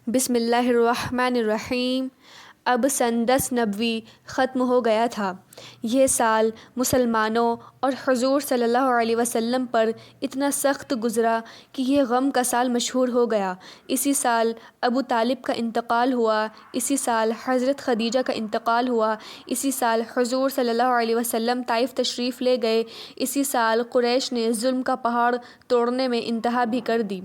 بسم اللہ الرحمن الرحیم۔ اب سن 10 نبوی ختم ہو گیا تھا۔ یہ سال مسلمانوں اور حضور صلی اللہ علیہ وسلم پر اتنا سخت گزرا کہ یہ غم کا سال مشہور ہو گیا۔ اسی سال ابو طالب کا انتقال ہوا، اسی سال حضرت خدیجہ کا انتقال ہوا، اسی سال حضور صلی اللہ علیہ وسلم طائف تشریف لے گئے، اسی سال قریش نے ظلم کا پہاڑ توڑنے میں انتہا بھی کر دی۔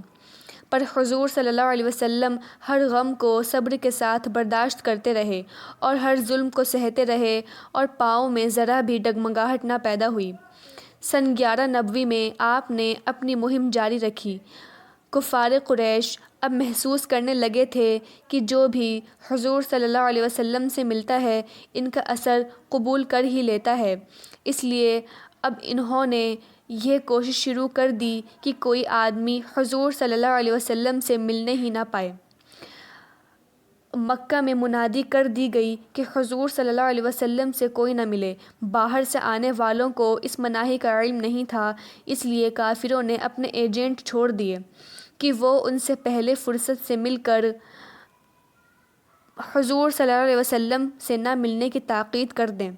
پر حضور صلی اللہ علیہ وسلم ہر غم کو صبر کے ساتھ برداشت کرتے رہے اور ہر ظلم کو سہتے رہے، اور پاؤں میں ذرا بھی ڈگمگاہٹ نہ پیدا ہوئی۔ سن 11 نبوی میں آپ نے اپنی مہم جاری رکھی۔ کفار قریش اب محسوس کرنے لگے تھے کہ جو بھی حضور صلی اللہ علیہ وسلم سے ملتا ہے ان کا اثر قبول کر ہی لیتا ہے، اس لیے اب انہوں نے یہ کوشش شروع کر دی کہ کوئی آدمی حضور صلی اللہ علیہ وسلم سے ملنے ہی نہ پائے۔ مکہ میں منادی کر دی گئی کہ حضور صلی اللہ علیہ وسلم سے کوئی نہ ملے۔ باہر سے آنے والوں کو اس مناہی کا علم نہیں تھا، اس لیے کافروں نے اپنے ایجنٹ چھوڑ دیے کہ وہ ان سے پہلے فرصت سے مل کر حضور صلی اللہ علیہ وسلم سے نہ ملنے کی تاکید کر دیں۔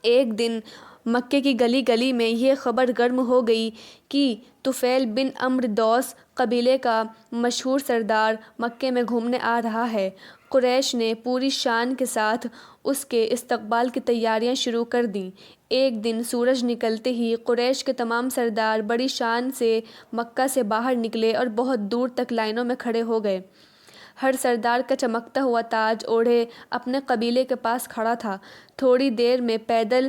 ایک دن مکے کی گلی گلی میں یہ خبر گرم ہو گئی کہ طفیل بن عمرو دوس قبیلے کا مشہور سردار مکے میں گھومنے آ رہا ہے۔ قریش نے پوری شان کے ساتھ اس کے استقبال کی تیاریاں شروع کر دیں۔ ایک دن سورج نکلتے ہی قریش کے تمام سردار بڑی شان سے مکہ سے باہر نکلے اور بہت دور تک لائنوں میں کھڑے ہو گئے۔ ہر سردار کا چمکتا ہوا تاج اوڑھے اپنے قبیلے کے پاس کھڑا تھا۔ تھوڑی دیر میں پیدل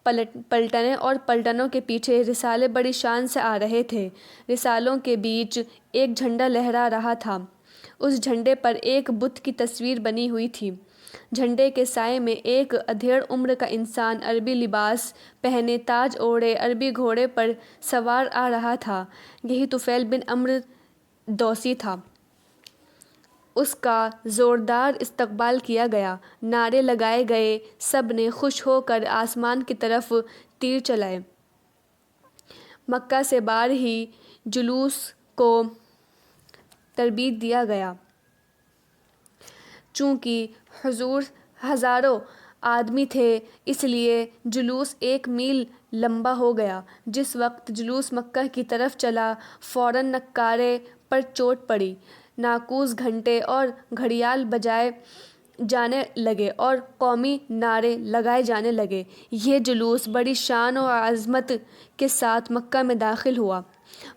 پلٹنیں اور پلٹنوں کے پیچھے رسالے بڑی شان سے آ رہے تھے۔ رسالوں کے بیچ ایک جھنڈا لہرا رہا تھا۔ اس جھنڈے پر ایک بت کی تصویر بنی ہوئی تھی۔ جھنڈے کے سائے میں ایک ادھیڑ عمر کا انسان عربی لباس پہنے، تاج اوڑھے، عربی گھوڑے پر سوار آ رہا تھا۔ یہی طفیل بن عمرو دوسی تھا۔ اس کا زوردار استقبال کیا گیا، نعرے لگائے گئے، سب نے خوش ہو کر آسمان کی طرف تیر چلائے۔ مکہ سے باہر ہی جلوس کو ترتیب دیا گیا۔ چونکہ حضور ہزاروں آدمی تھے اس لیے جلوس 1 میل لمبا ہو گیا۔ جس وقت جلوس مکہ کی طرف چلا، فوراً نکارے پر چوٹ پڑی، ناقوس، گھنٹے اور گھڑیال بجائے جانے لگے اور قومی نعرے لگائے جانے لگے۔ یہ جلوس بڑی شان و عظمت کے ساتھ مکہ میں داخل ہوا۔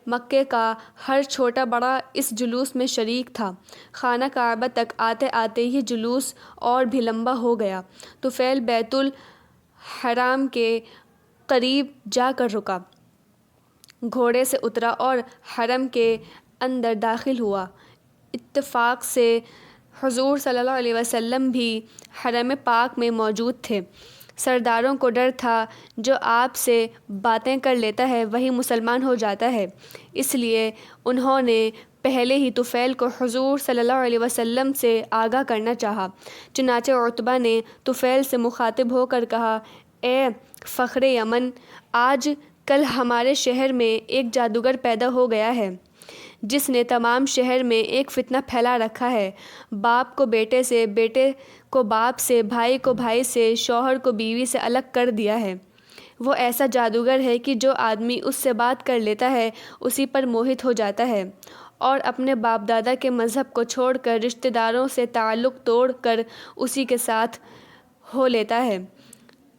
مکے کا ہر چھوٹا بڑا اس جلوس میں شریک تھا۔ خانہ کعبہ تک آتے آتے یہ جلوس اور بھی لمبا ہو گیا۔ طفیل بیت الحرام کے قریب جا کر رکا، گھوڑے سے اترا اور حرم کے اندر داخل ہوا۔ اتفاق سے حضور صلی اللہ علیہ وسلم بھی حرم پاک میں موجود تھے۔ سرداروں کو ڈر تھا جو آپ سے باتیں کر لیتا ہے وہی مسلمان ہو جاتا ہے، اس لیے انہوں نے پہلے ہی طفیل کو حضور صلی اللہ علیہ وسلم سے آگاہ کرنا چاہا۔ چنانچہ عتبہ نے طفیل سے مخاطب ہو کر کہا، اے فخر یمن، آج کل ہمارے شہر میں ایک جادوگر پیدا ہو گیا ہے جس نے تمام شہر میں ایک فتنہ پھیلا رکھا ہے۔ باپ کو بیٹے سے، بیٹے کو باپ سے، بھائی کو بھائی سے، شوہر کو بیوی سے الگ کر دیا ہے۔ وہ ایسا جادوگر ہے کہ جو آدمی اس سے بات کر لیتا ہے اسی پر موہت ہو جاتا ہے اور اپنے باپ دادا کے مذہب کو چھوڑ کر رشتہ داروں سے تعلق توڑ کر اسی کے ساتھ ہو لیتا ہے۔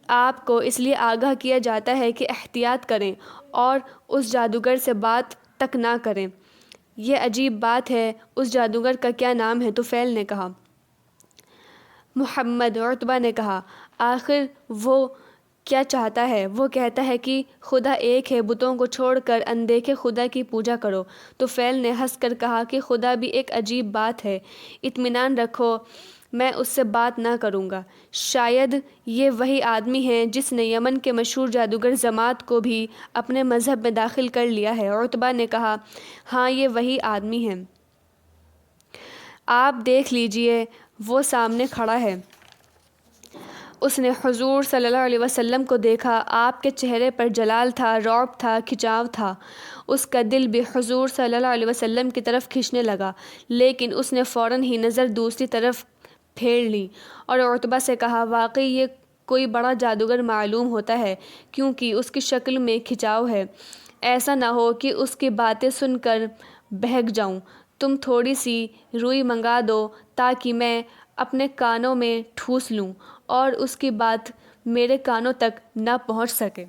آپ کو اس لیے آگاہ کیا جاتا ہے کہ احتیاط کریں اور اس جادوگر سے بات تک نہ کریں۔ یہ عجیب بات ہے، اس جادوگر کا کیا نام ہے؟ طفیل نے کہا، محمد۔ عتبہ نے کہا، آخر وہ کیا چاہتا ہے؟ وہ کہتا ہے کہ خدا ایک ہے، بتوں کو چھوڑ کر اندیکھے خدا کی پوجا کرو۔ طفیل نے ہنس کر کہا کہ خدا بھی ایک عجیب بات ہے، اطمینان رکھو، میں اس سے بات نہ کروں گا۔ شاید یہ وہی آدمی ہے جس نے یمن کے مشہور جادوگر ضماد کو بھی اپنے مذہب میں داخل کر لیا ہے۔ عتبہ نے کہا، ہاں یہ وہی آدمی ہے، آپ دیکھ لیجئے، وہ سامنے کھڑا ہے۔ اس نے حضور صلی اللہ علیہ وسلم کو دیکھا۔ آپ کے چہرے پر جلال تھا، رعب تھا، کھنچاؤ تھا۔ اس کا دل بھی حضور صلی اللہ علیہ وسلم کی طرف کھنچنے لگا، لیکن اس نے فوراً ہی نظر دوسری طرف پھیر لی اور عتبہ سے کہا، واقعی یہ کوئی بڑا جادوگر معلوم ہوتا ہے، کیونکہ اس کی شکل میں کھنچاؤ ہے۔ ایسا نہ ہو کہ اس کی باتیں سن کر بہک جاؤں۔ تم تھوڑی سی روئی منگا دو تاکہ میں اپنے کانوں میں ٹھوس لوں اور اس کی بات میرے کانوں تک نہ پہنچ سکے۔